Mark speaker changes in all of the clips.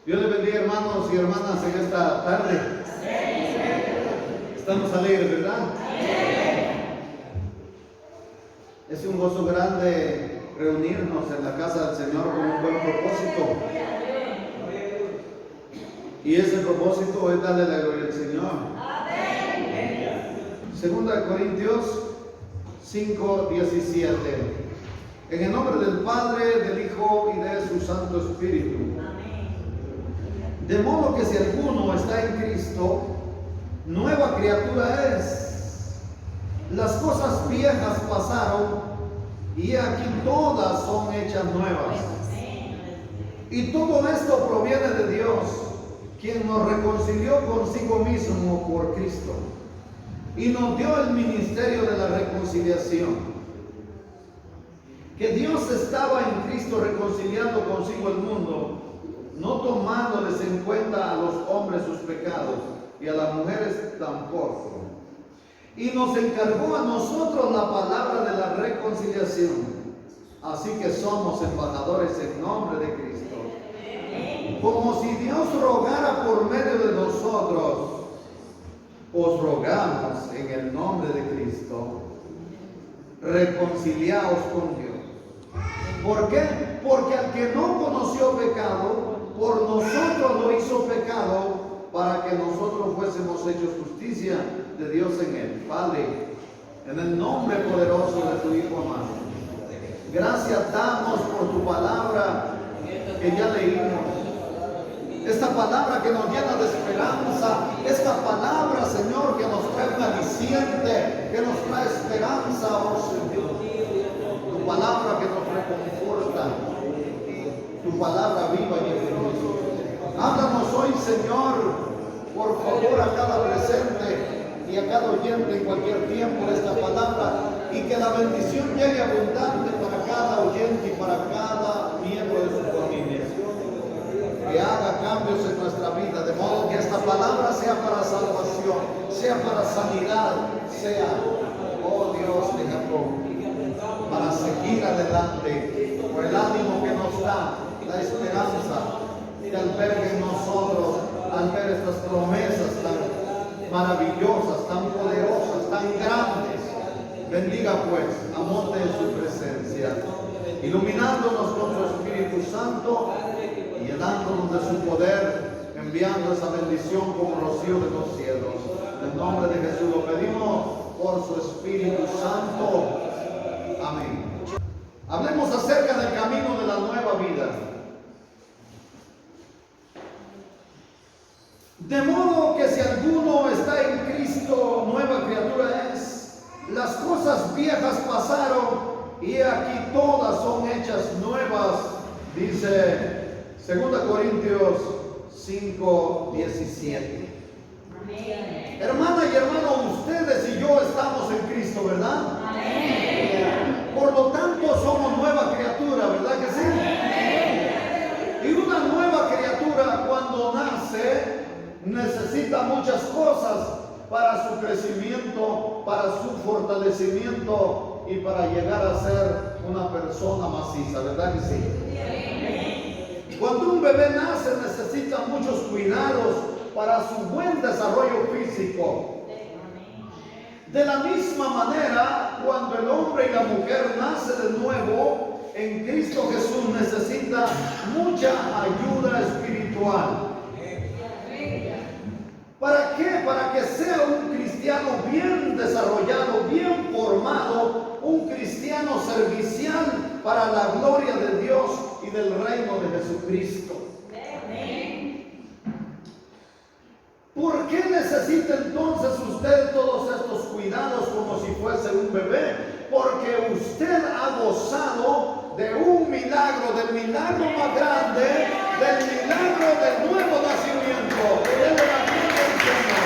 Speaker 1: Dios les bendiga, hermanos y hermanas, en esta tarde. Estamos alegres, ¿verdad? Es un gozo grande reunirnos en la casa del Señor con un buen propósito. Y ese propósito es darle la gloria al Señor. Segunda de Corintios 5:17. En el nombre del Padre, del Hijo y de su Santo Espíritu. De modo que si alguno está en Cristo, nueva criatura es. Las cosas viejas pasaron y aquí todas son hechas nuevas. Y todo esto proviene de Dios, quien nos reconcilió consigo mismo por Cristo y nos dio el ministerio de la reconciliación. Que Dios estaba en Cristo reconciliando consigo el mundo, no tomándoles en cuenta a los hombres sus pecados y a las mujeres tampoco. Y nos encargó a nosotros la palabra de la reconciliación. Así que somos embajadores en nombre de Cristo. Como si Dios rogara por medio de nosotros, os rogamos en el nombre de Cristo, reconciliaos con Dios. ¿Por qué? Porque al que no conoció pecado, por nosotros lo hizo pecado, para que nosotros fuésemos hechos justicia de Dios en él. Padre, en el nombre poderoso de tu Hijo amado, gracias damos por tu palabra que ya leímos. Esta palabra que nos llena de esperanza, esta palabra, Señor, que nos trae un aliciente, que nos trae esperanza, oh Señor. Tu palabra que nos reconforta, tu palabra viva y eficaz. Háblanos hoy, Señor, por favor, a cada presente y a cada oyente en cualquier tiempo de esta palabra, y que la bendición llegue abundante para cada oyente y para cada miembro de su familia. Que haga cambios en nuestra vida, de modo que esta palabra sea para salvación, sea para sanidad, sea, oh Dios de Jacob, para seguir adelante, por el ánimo que nos da, la esperanza que alberga en nosotros, al ver estas promesas tan maravillosas, tan poderosas, tan grandes. Bendiga pues, amor de su presencia, iluminándonos con su Espíritu Santo y llenándonos de su poder, enviando esa bendición como rocío de los cielos. En el nombre de Jesús lo pedimos por su Espíritu Santo. Amén. Hablemos acerca del camino de la nueva vida. De modo que si alguno está en Cristo, nueva criatura es. Las cosas viejas pasaron y aquí todas son hechas nuevas, dice 2 Corintios 5:17. Amén. Hermana y hermano, ustedes y yo estamos en Cristo, ¿verdad? Amén. Por lo tanto somos nueva criatura, ¿verdad que sí? Amén. Y una nueva criatura cuando nace necesita muchas cosas para su crecimiento, para su fortalecimiento y para llegar a ser una persona maciza, ¿verdad que sí? Cuando un bebé nace necesita muchos cuidados para su buen desarrollo físico. De la misma manera, cuando el hombre y la mujer nacen de nuevo en Cristo Jesús, necesita mucha ayuda espiritual. ¿Para qué? Para que sea un cristiano bien desarrollado, bien formado, un cristiano servicial para la gloria de Dios y del reino de Jesucristo. ¿Por qué necesita entonces usted todos estos cuidados como si fuese un bebé? Porque usted ha gozado de un milagro, del milagro más grande, del milagro del nuevo nacimiento, del nacimiento del Señor.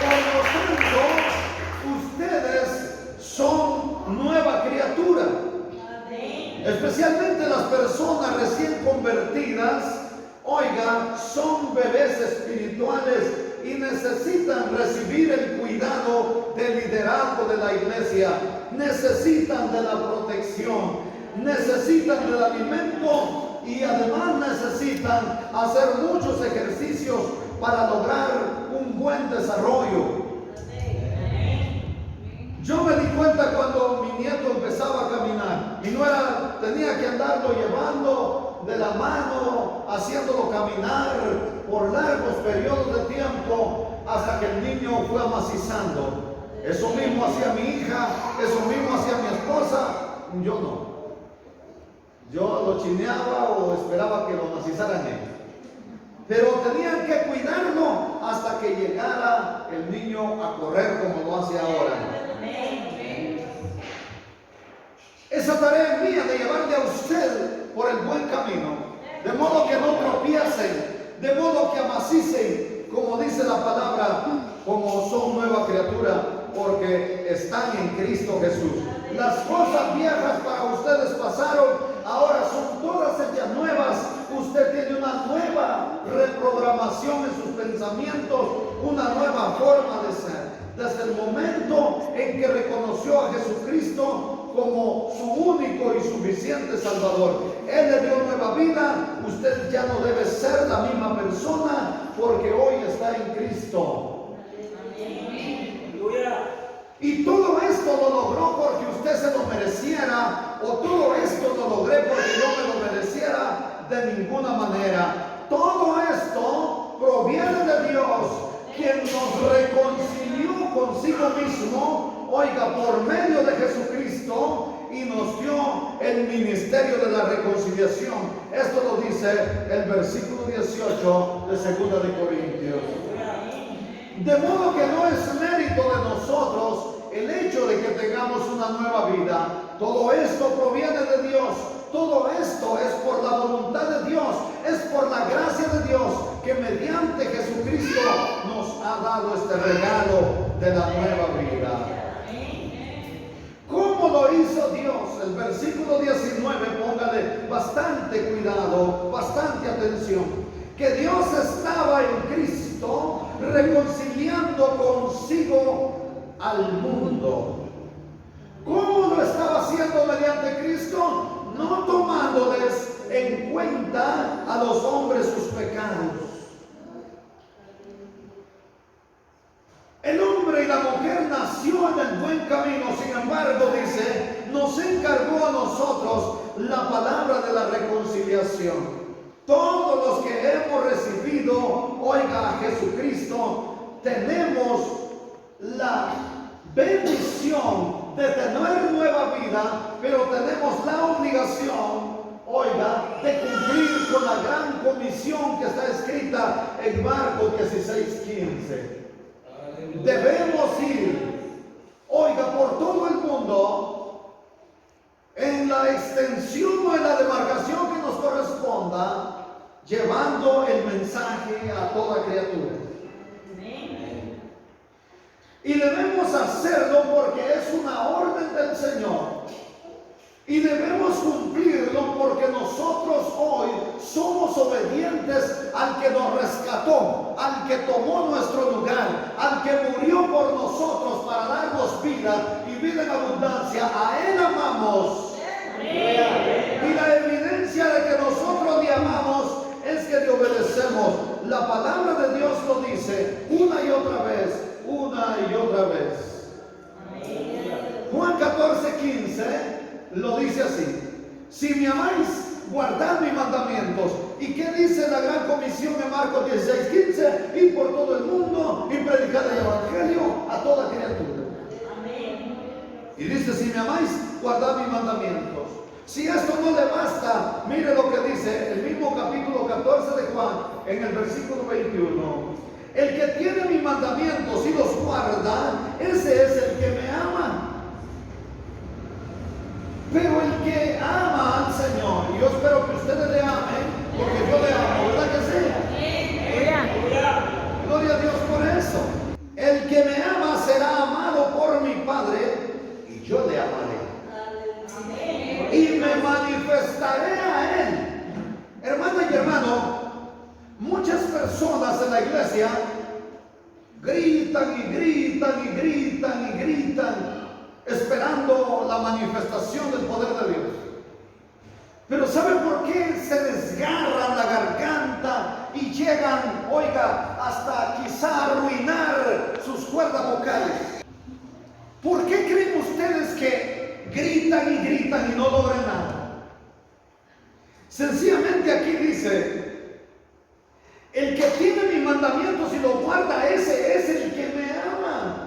Speaker 1: Por lo tanto, ustedes son nueva criatura. Especialmente las personas recién convertidas, oiga, son bebés espirituales y necesitan recibir el cuidado del liderazgo de la iglesia, necesitan de la protección. necesitan del alimento y además necesitan hacer muchos ejercicios para lograr un buen desarrollo. Yo me di cuenta cuando mi nieto empezaba a caminar y tenía que andarlo llevando de la mano, haciéndolo caminar por largos periodos de tiempo hasta que el niño fue amacizando. Eso mismo hacía mi hija, eso mismo hacía mi esposa, yo no. Yo lo chineaba o esperaba que lo amacizaran ellos. Pero tenían que cuidarlo hasta que llegara el niño a correr como lo hace ahora. Esa tarea es mía de llevarle a usted por el buen camino, de modo que no tropiecen, de modo que amacicen, como dice la palabra, como son nueva criatura, porque están en Cristo Jesús. Las cosas viejas para ustedes pasaron, ahora son todas hechas nuevas. Usted tiene una nueva reprogramación en sus pensamientos, una nueva forma de ser. Desde el momento en que reconoció a Jesucristo como su único y suficiente Salvador, Él le dio nueva vida. Usted ya no debe ser la misma persona porque hoy está en Cristo. Y todo esto lo logró porque usted se lo mereciera, o todo esto lo logré porque yo me lo mereciera, de ninguna manera. Todo esto proviene de Dios, quien nos reconcilió consigo mismo, oiga, por medio de Jesucristo, y nos dio el ministerio de la reconciliación. Esto lo dice el versículo 18 de 2 de Corintios. De modo que no es mérito de nosotros el hecho de que tengamos una nueva vida. Todo esto proviene de Dios. Todo esto es por la voluntad de Dios, es por la gracia de Dios, que mediante Jesucristo nos ha dado este regalo de la nueva vida. ¿Cómo lo hizo Dios? El versículo 19, póngale bastante cuidado, bastante atención. Que Dios estaba en Cristo reconciliando consigo al mundo. ¿Cómo lo estaba haciendo mediante Cristo? No tomándoles en cuenta a los hombres sus pecados. El hombre y la mujer nació en el buen camino, sin embargo, dice, nos encargó a nosotros la palabra de la reconciliación. Todos los que hemos recibido, oiga, a Jesucristo, tenemos la bendición de tener nueva vida, pero tenemos la obligación, oiga, de cumplir con la gran comisión que está escrita en Marcos 16:15. Debemos ir, oiga, por todo el mundo, en la extensión o en la demarcación que nos corresponda, llevando el mensaje a toda criatura. Y debemos hacerlo porque es una orden del Señor. Y debemos cumplirlo porque nosotros hoy somos obedientes al que nos rescató, al que tomó nuestro lugar, al que murió por nosotros para darnos vida y vida en abundancia. A Él amamos. Y la evidencia de que nosotros le amamos es que le obedecemos. La palabra de Dios lo dice una y otra vez, una y otra vez. Juan 14:15 lo dice así: si me amáis, guardad mis mandamientos. ¿Y qué dice la gran comisión en Marcos 16:15? Ir por todo el mundo y predicar el evangelio a toda criatura. Y dice, si me amáis, guardad mis mandamientos. Si esto no le basta, mire lo que dice el mismo capítulo 14 de Juan, en el versículo 21. El que tiene mis mandamientos y los guarda, ese es el que me ama. Pero el que ama al Señor, y yo espero que ustedes le amen, porque yo le amo, ¿verdad que sí? Gloria a Dios por eso. El que me ama será amado por mi Padre, y yo le amaré. Y me manifestaré a Él. Hermana y hermano, muchas personas en la iglesia gritan y gritan y gritan y gritan, esperando la manifestación del poder de Dios. Pero ¿sabe por qué se desgarran la garganta y llegan, oiga, hasta quizá arruinar sus cuerdas vocales? ¿Por qué creen ustedes que gritan y no logran nada? Sencillamente aquí dice, el que tiene mis mandamientos y los guarda, ese es el que me ama.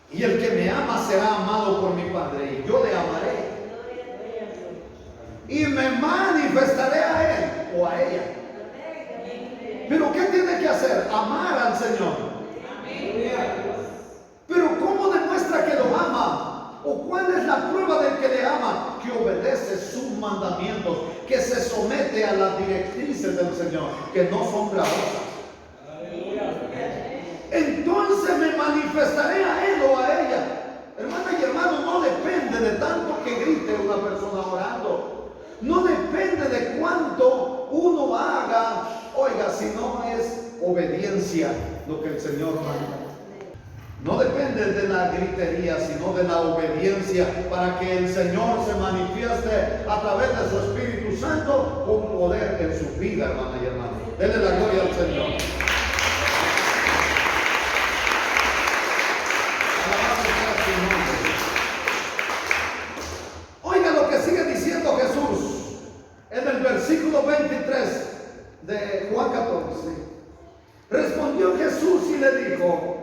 Speaker 1: Y el que me ama será amado por mi Padre, y yo le amaré. Y me manifestaré a él o a ella. Pero ¿qué tiene que hacer? Amar al Señor. Pero ¿cómo demuestra que lo ama? ¿O cuál es la prueba del que le ama? Que obedece sus mandamientos, que se somete a las directrices del Señor, que no son gravosas. Entonces me manifestaré a él o a ella. Hermana y hermano, no depende de tanto que grite una persona orando. No depende de cuánto uno haga, oiga, si no es obediencia lo que el Señor manda. No depende de la gritería, sino de la obediencia, para que el Señor se manifieste a través de su Espíritu Santo con poder en su vida, hermana y hermano. Denle la gloria al Señor. Oiga lo que sigue diciendo Jesús en el versículo 23 de Juan 14. Respondió Jesús y le dijo: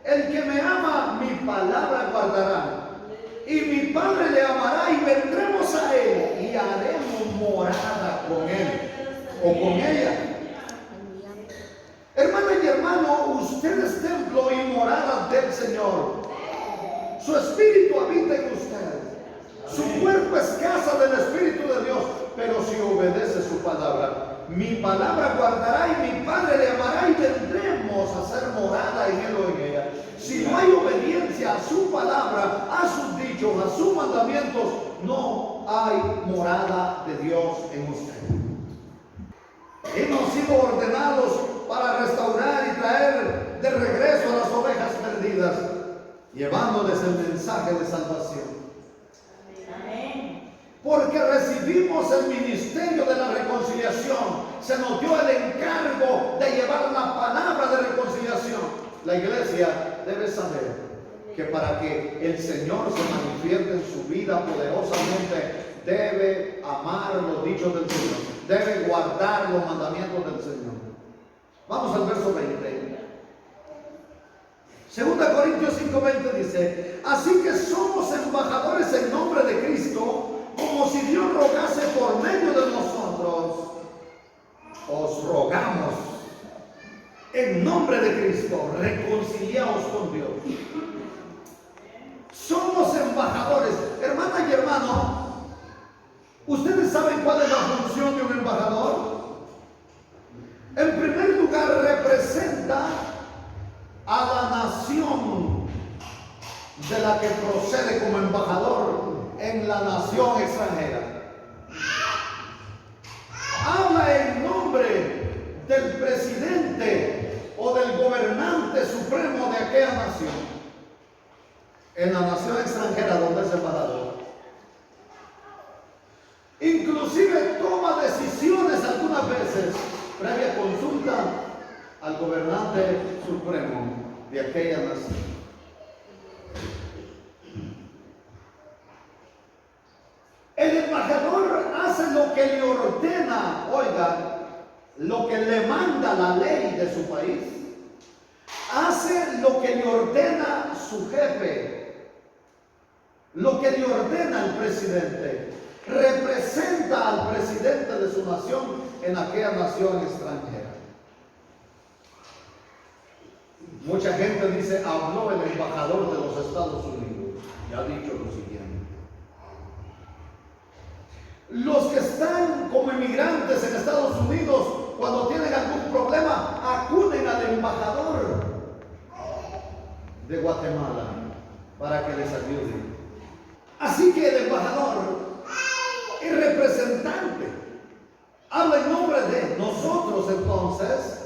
Speaker 1: el que me ama, mi palabra guardará, y mi Padre le amará, y vendremos a él y haremos morada con él o con ella. Hermana y hermano, usted es templo y morada del Señor. Su espíritu habita en usted. Su cuerpo es casa del Espíritu de Dios, pero si obedece su palabra. Mi palabra guardará y mi Padre le amará, y vendremos a ser morada en él o en ella. Si no hay obediencia a su palabra, a sus dichos, a sus mandamientos, no hay morada de Dios en usted. Hemos sido ordenados para restaurar y traer de regreso a las ovejas perdidas, llevándoles el mensaje de salvación. Porque recibimos el ministerio de la reconciliación. Se nos dio el encargo de llevar la palabra de reconciliación. La iglesia debe saber que para que el Señor se manifieste en su vida poderosamente, debe amar los dichos del Señor, debe guardar los mandamientos del Señor. Vamos al verso 20. 2 Corintios 5:20 dice: así que somos embajadores en nombre de Cristo, como si Dios rogase por medio de nosotros. Os rogamos en nombre de Cristo, reconciliaos con Dios. Somos embajadores. Hermana y hermano, ¿ustedes saben cuál es la función de un embajador? En primer lugar, representa a la nación de la que procede como embajador en la nación extranjera. Habla en nombre del presidente o del gobernante supremo de aquella nación, en la nación extranjera donde es embajador. Inclusive toma decisiones algunas veces previa consulta al gobernante supremo de aquella nación. El embajador hace lo que le ordena, oiga, lo que le manda la ley de su país. Hace lo que le ordena su jefe, lo que le ordena el presidente. Representa al presidente de su nación en aquella nación extranjera. Mucha gente dice: habló el embajador de los Estados Unidos y ha dicho lo siguiente. Los que están como inmigrantes en Estados Unidos, cuando tienen algún problema, acuden al embajador de Guatemala para que les ayude. Así que el embajador, el representante, habla en nombre de nosotros. Entonces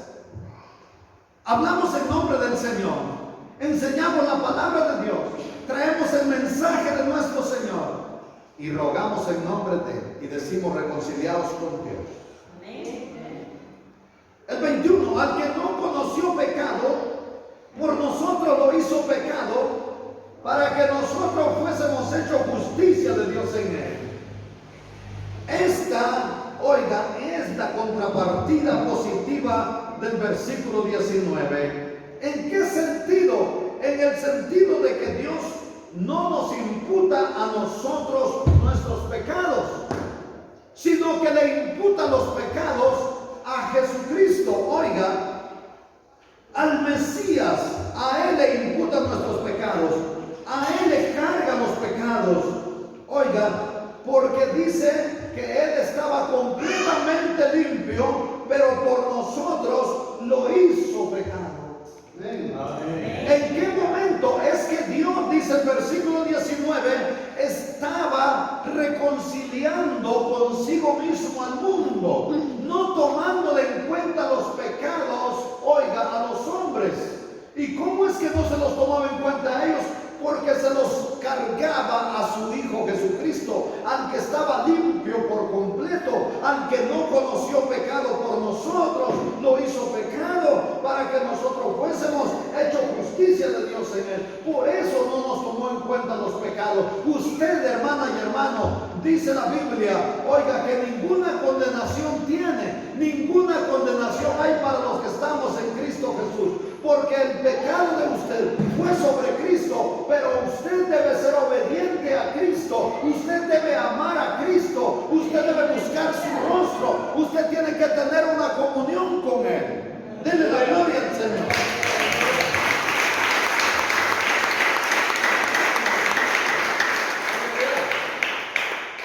Speaker 1: hablamos en nombre del Señor, enseñamos la palabra de Dios, traemos el mensaje de nuestro Señor, y rogamos en nombre de Él y decimos reconciliados con Dios. El 21, al que no conoció pecado, por nosotros lo hizo pecado, para que nosotros fuésemos hechos justicia de Dios en Él. Esta, oiga, es la contrapartida positiva del versículo 19. ¿En qué sentido? En el sentido de que Dios no nos imputa a nosotros nuestros pecados, sino que le imputa los pecados a Jesucristo. Oiga, al Mesías, a Él le imputan nuestros pecados, a Él le cargan los pecados. Oiga, porque dice que Él estaba completamente limpio, pero por nosotros lo hizo pecado. Amén. ¿En qué momento es que Dios, dice el versículo 19, estaba reconciliando consigo mismo al mundo, no tomándole en cuenta los pecados, oiga, a los hombres? ¿Y cómo es que no se los tomaba en cuenta a ellos? Porque se los cargaba a su Hijo Jesucristo, aunque estaba limpio por completo, aunque no conoció pecado por nosotros, lo hizo pecado para que nosotros fuésemos hechos justicia de Dios en Él. Por eso no nos tomó en cuenta los pecados. Usted, hermana y hermano, dice la Biblia, oiga, que ninguna condenación tiene, ninguna condenación hay para los que estamos en Cristo Jesús, porque el pecado de usted fue sobre Cristo, pero usted debe ser obediente a Cristo, usted debe amar a Cristo, usted debe buscar su rostro, usted tiene que tener una comunión con Él. Denle la gloria al Señor.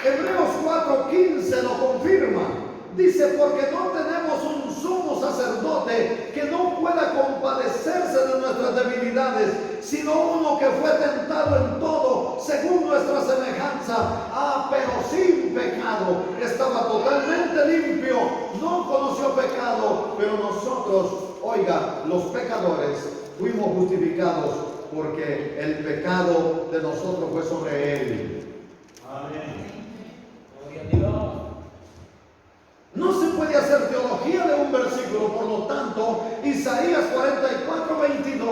Speaker 1: Hebreos 4:15 lo confirma. Dice, porque no tenemos un sumo sacerdote que no pueda compadecerse de nuestras debilidades, sino uno que fue tentado en todo según nuestra semejanza, pero sin pecado. Estaba totalmente limpio, no conoció pecado, pero nosotros, oiga, los pecadores, fuimos justificados porque el pecado de nosotros fue sobre Él. Amén. Gloria a Dios. No se puede hacer teología de un versículo, por lo tanto, Isaías 44:22,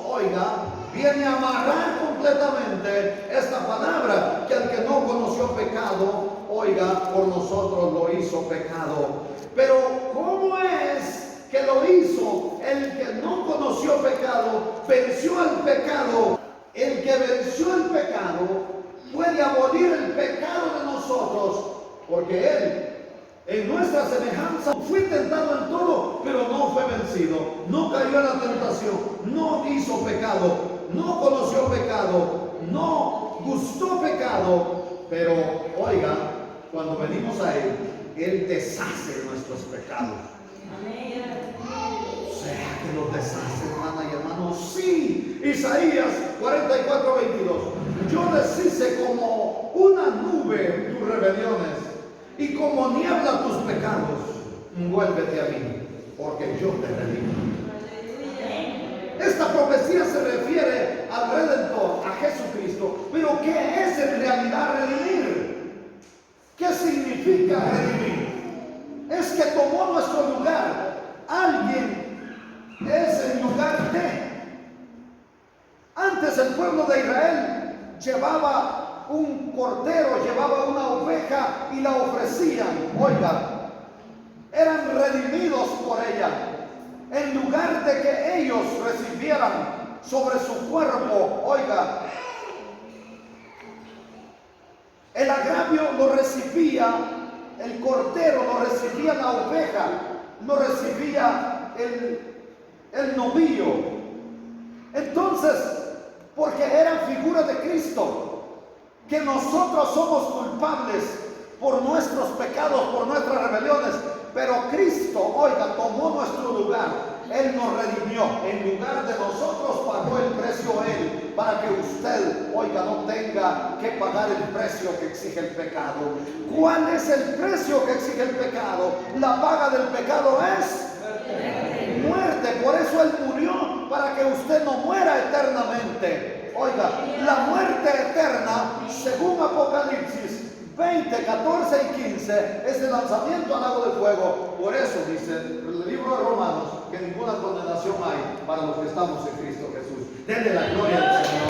Speaker 1: oiga, viene a amarrar completamente esta palabra, que al que no conoció pecado, oiga, por nosotros lo hizo pecado. Pero ¿cómo es que lo hizo? El que no conoció pecado, venció al pecado. El que venció el pecado puede abolir el pecado de nosotros, porque Él, en nuestra semejanza, fue tentado en todo, pero no fue vencido, no cayó en la tentación, no hizo pecado, no conoció pecado, no gustó pecado. Pero oiga, cuando venimos a Él, Él deshace nuestros pecados. O sea, que los deshace, hermana y hermano. Sí, Isaías 44:22. Yo deshice como una nube tus rebeliones, y como niebla tus pecados. Vuélvete a mí, porque yo te redimo. Esta profecía se refiere al Redentor, a Jesucristo. Pero ¿qué es en realidad redimir? ¿Qué significa redimir? Es que tomó nuestro lugar. Alguien es en lugar de. Antes el pueblo de Israel llevaba un cordero, llevaba una oveja y la ofrecían. Oiga, eran redimidos por ella. En lugar de que ellos recibieran sobre su cuerpo, oiga, el agravio lo recibía el cordero, lo recibía la oveja, lo recibía el novillo. Entonces, porque eran figuras de Cristo, que nosotros somos culpables por nuestros pecados, por nuestras rebeliones, pero Cristo, oiga, tomó nuestro lugar. Él nos redimió. En lugar de nosotros pagó el precio Él, para que usted, oiga, no tenga que pagar el precio que exige el pecado. ¿Cuál es el precio que exige el pecado? La paga del pecado es muerte. Por eso Él murió, para que usted no muera eternamente. Oiga, la muerte eterna, según Apocalipsis, 20, 14 y 15 es el lanzamiento al lago de fuego. Por eso dice el libro de Romanos que ninguna condenación hay para los que estamos en Cristo Jesús. Denle la gloria al Señor.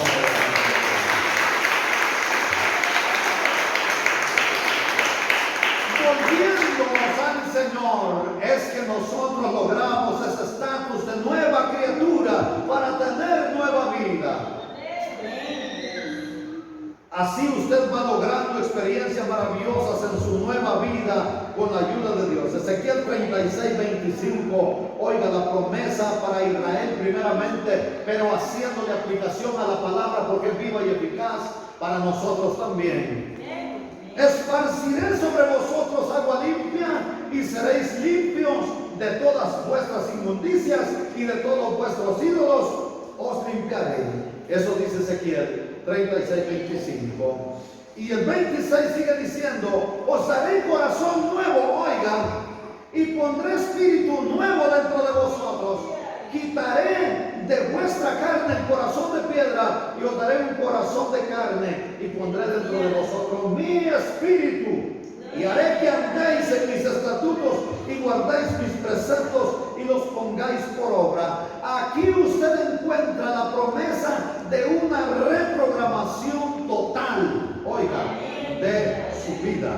Speaker 1: Volviéndonos al Señor, es que nosotros logramos ese estatus de nueva criatura para tener nueva vida. Así usted va logrando experiencias maravillosas en su nueva vida con la ayuda de Dios. Ezequiel 36, 25. Oiga la promesa para Israel primeramente, pero haciéndole aplicación a la palabra porque es viva y eficaz para nosotros también. Esparciré sobre vosotros agua limpia y seréis limpios de todas vuestras inmundicias y de todos vuestros ídolos os limpiaré. Eso dice Ezequiel 36, 25. Y el 26 sigue diciendo: os daré corazón nuevo, oigan, y pondré espíritu nuevo dentro de vosotros. Quitaré de vuestra carne el corazón de piedra y os daré un corazón de carne y pondré dentro de vosotros mi espíritu. Y haré que andéis en mis estatutos y guardéis mis preceptos y los pongáis por obra. Aquí usted encuentra la promesa de una reprogramación total, oiga, de su vida.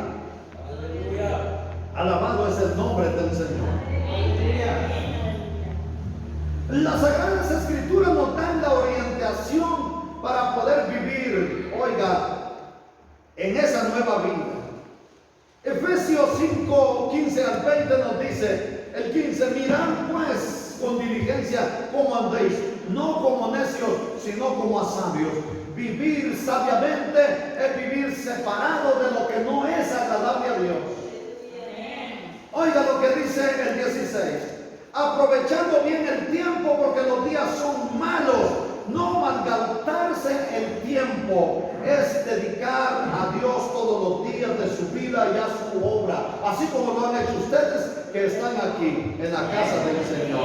Speaker 1: Alabado es el nombre del Señor. Las Sagradas Escrituras nos dan la orientación para poder vivir, oiga, en esa nueva vida. Efesios 5, 15 al 20 nos dice, el 15, mirad pues con diligencia cómo andéis, no como necios, sino como a sabios. Vivir sabiamente es vivir separado de lo que no es agradable a Dios. Oiga lo que dice el 16, aprovechando bien el tiempo porque los días son malos. No malgastarse el tiempo es dedicar a Dios todos los días de su vida y a su obra, así como lo han hecho ustedes que están aquí en la casa del Señor.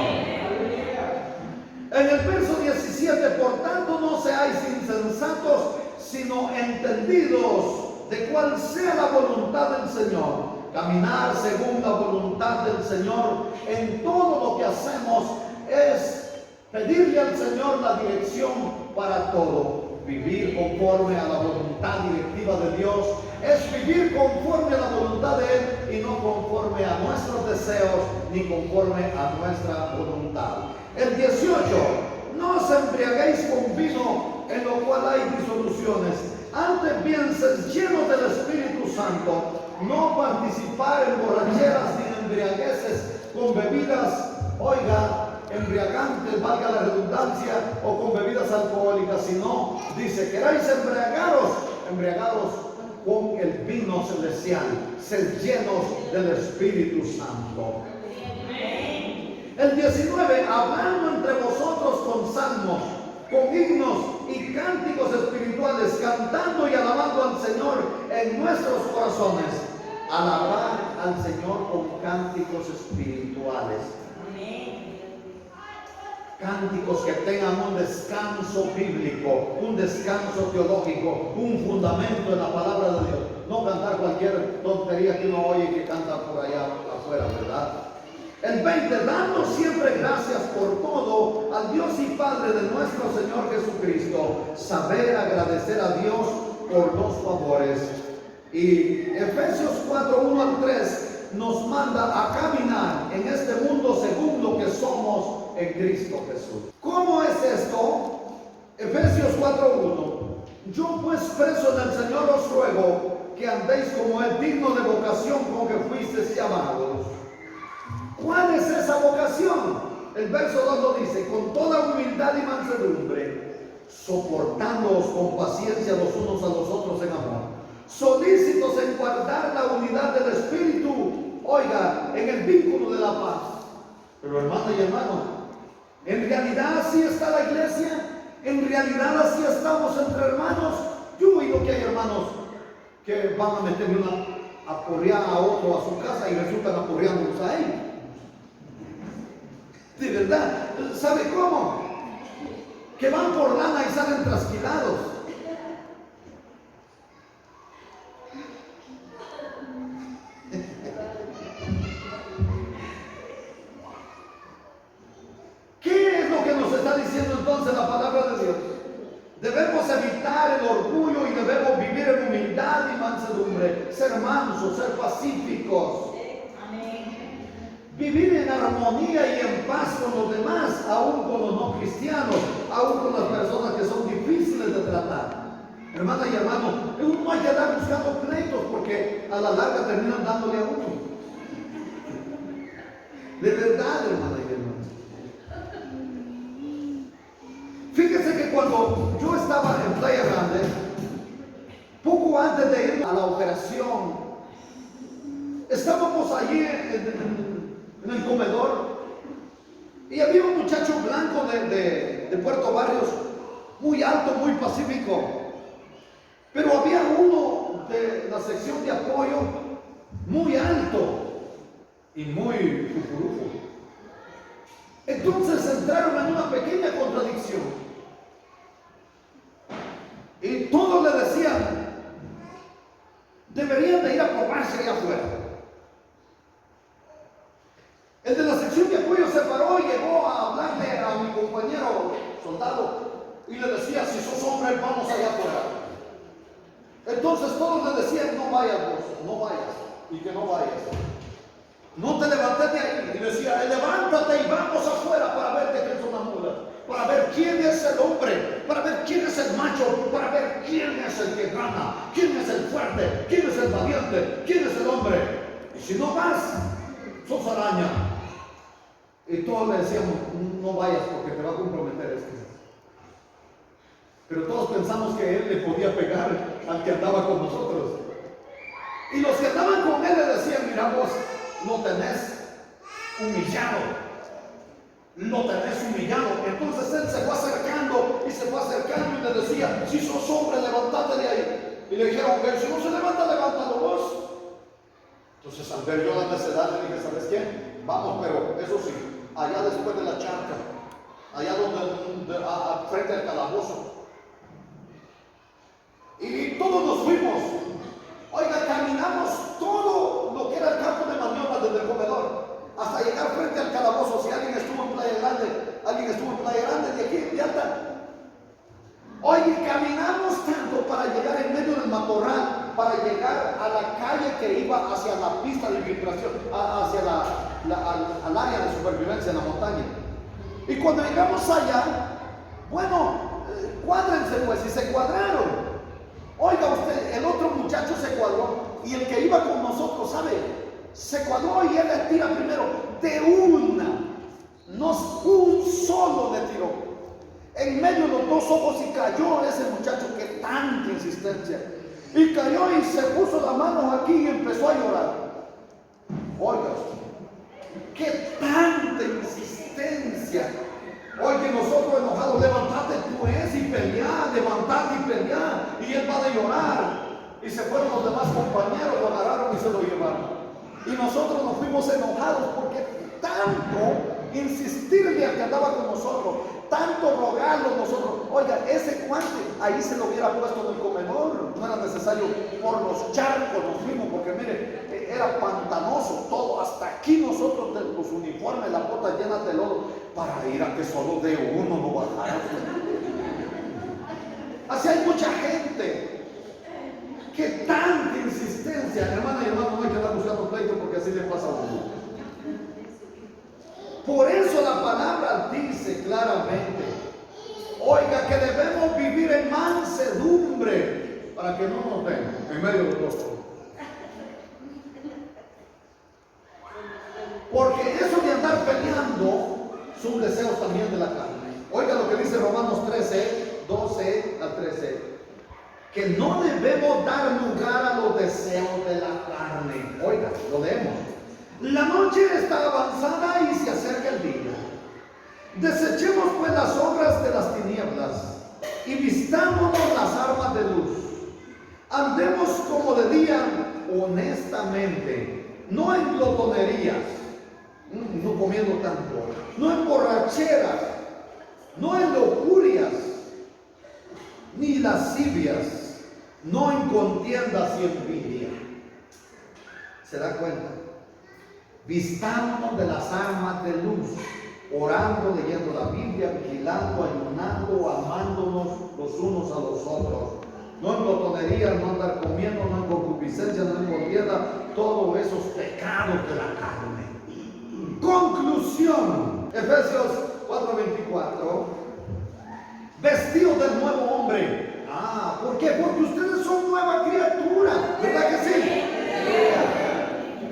Speaker 1: En el verso 17, por tanto no seáis insensatos, sino entendidos de cuál sea la voluntad del Señor. Caminar según la voluntad del Señor en todo lo que hacemos es pedirle al Señor la dirección para todo. Vivir conforme a la voluntad directiva de Dios es vivir conforme a la voluntad de Él y no conforme a nuestros deseos ni conforme a nuestra voluntad. El 18, no os embriaguéis con vino en lo cual hay disoluciones, antes bien sed llenos del Espíritu Santo, no participar en borracheras ni embriagueces con bebidas, oiga, embriagantes, valga la redundancia, o con bebidas alcohólicas, sino, dice, queráis embriagados con el vino celestial, ser llenos del Espíritu Santo. El 19, hablando entre vosotros con salmos, con himnos y cánticos espirituales, cantando y alabando al Señor en nuestros corazones. Alabar al Señor con cánticos espirituales. Cánticos que tengan un descanso bíblico, un descanso teológico, un fundamento en la palabra de Dios. No cantar cualquier tontería que uno oye que canta por allá afuera, ¿verdad? El 20, dando siempre gracias por todo al Dios y Padre de nuestro Señor Jesucristo, saber agradecer a Dios por los favores. Y Efesios 4, 1 al 3 nos manda a caminar en este mundo según lo que somos en Cristo Jesús. ¿Cómo es esto? Efesios 4:1. Yo pues preso en el Señor os ruego que andéis como es digno de vocación con que fuisteis llamados. ¿Cuál es esa vocación? El verso 2 lo dice, con toda humildad y mansedumbre, soportándoos con paciencia los unos a los otros en amor, solícitos en guardar la unidad del Espíritu, oiga, en el vínculo de la paz. Pero hermano y hermano, en realidad así está la iglesia, en realidad así estamos entre hermanos. Yo he oído que hay hermanos que van a meterle una aporreada a otro a su casa y resultan aporreándolos a él. De verdad, ¿sabe cómo? Que van por lana y salen trasquilados. ser mansos, ser pacíficos, vivir en armonía y en paz con los demás, aún con los no cristianos, aún con las personas que son difíciles de tratar. Hermana y hermano, no hay que andar buscando pleitos porque a la larga terminan dándole a uno. De verdad, hermana y hermano. Fíjese que cuando yo estaba en Playa Grande, poco antes de ir a la operación, estábamos allí en el comedor y había un muchacho blanco de Puerto Barrios, muy alto, muy pacífico. Pero había uno de la sección de apoyo muy alto y muy fufurufo. Entonces entraron en una pequeña contradicción. Y todos le decían, deberían de ir a probarse allá afuera. El de la sección de apoyo se paró y llegó a hablarle a mi compañero soldado y le decía, si sos hombre, vamos allá afuera. Entonces todos le decían, no vayas vos, no vayas, y que no vayas. No te levantes de ahí. Y decía, levántate y vamos afuera para ver de qué es una mula, para ver quién es el hombre, para ver quién es el macho, para ver quién es el que gana, quién es el fuerte, quién es el valiente, quién es el hombre. Y si no vas, sos araña. Y todos le decíamos, no vayas porque te va a comprometer esto. Pero todos pensamos que él le podía pegar al que andaba con nosotros. Y los que andaban con él le decían, mira vos, lo tenés humillado. Lo tenés humillado. Entonces él se fue acercando y se fue acercando y le decía, si sos hombre, levántate de ahí. Y le dijeron, pero si no se levanta, levántalo vos. Entonces al ver yo la necedad le dije, ¿sabes qué? Vamos, pero eso sí, allá después de la charca, allá frente al calabozo. Y todos nos fuimos. Oiga, caminamos todo lo que era el campo de maniobras desde el comedor hasta llegar frente al calabozo. Si alguien estuvo en Playa Grande, de aquí de alta. Oye, caminamos tanto para llegar en medio del matorral, para llegar a la calle que iba hacia la pista de infiltración, hacia al área de supervivencia en la montaña. Y cuando llegamos allá, bueno, cuádrense pues, y se cuadraron. Oiga usted, el otro muchacho se cuadró y el que iba con nosotros, ¿sabe? Se cuadró y él le tira primero de una, no un solo le tiró. En medio de los dos ojos y cayó ese muchacho, que tanta insistencia. Y cayó y se puso las manos aquí y empezó a llorar. Oiga usted, qué tanta insistencia. Oye, nosotros enojados, levantate pues y pelear, levantate y pelear. Y él va a llorar. Y se fueron los demás compañeros, lo agarraron y se lo llevaron. Y nosotros nos fuimos enojados porque tanto insistirle al que andaba con nosotros, tanto rogarlo nosotros. Oiga, ese guante ahí se lo hubiera puesto en el comedor. No era necesario, por los charcos nos fuimos porque mire, era pantanoso todo. Hasta aquí nosotros de los uniformes, la bota llena de lodo, para ir a que solo de uno no bajara. Así hay mucha gente que tanta insistencia, hermana y hermano, no hay que andar buscando pleito porque así le pasa a uno. Por eso la palabra dice claramente, oiga, que debemos vivir en mansedumbre para que no nos den en medio de los dos. Porque eso de andar peleando son deseos también de la carne. Oiga lo que dice Romanos 13, 12 al 13. Que no debemos dar lugar a los deseos de la carne. Oiga, lo leemos. La noche está avanzada y se acerca el día. Desechemos pues las obras de las tinieblas y vistámonos las armas de luz. Andemos como de día honestamente, no en glotonerías, no comiendo tanto, no en borracheras, no en locurias, ni lascivias, no en contiendas y envidia. ¿Se da cuenta? Vistámonos de las armas de luz, orando, leyendo la Biblia, vigilando, ayunando, amándonos los unos a los otros. No en glotonerías, no andar comiendo, no en concupiscencia concupiscencia, no en contienda, todos esos pecados de la carne. Conclusión, Efesios 4:24, vestidos del nuevo hombre. ¿Por qué? Porque ustedes son nueva criatura, ¿verdad que sí?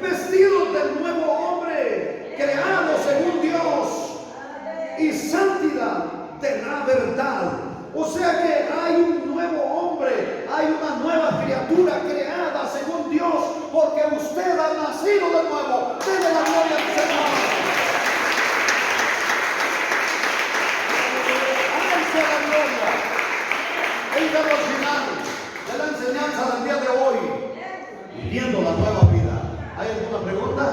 Speaker 1: Vestidos del nuevo hombre, creados según Dios y santidad de la verdad. O sea que hay un nuevo hombre, hay una nueva criatura creada según Dios, porque usted ha nacido de nuevo. Dele la gloria al Señor. ¡Háganse la gloria! Llegamos al final de la enseñanza del día de hoy, viviendo la nueva vida. ¿Hay alguna pregunta?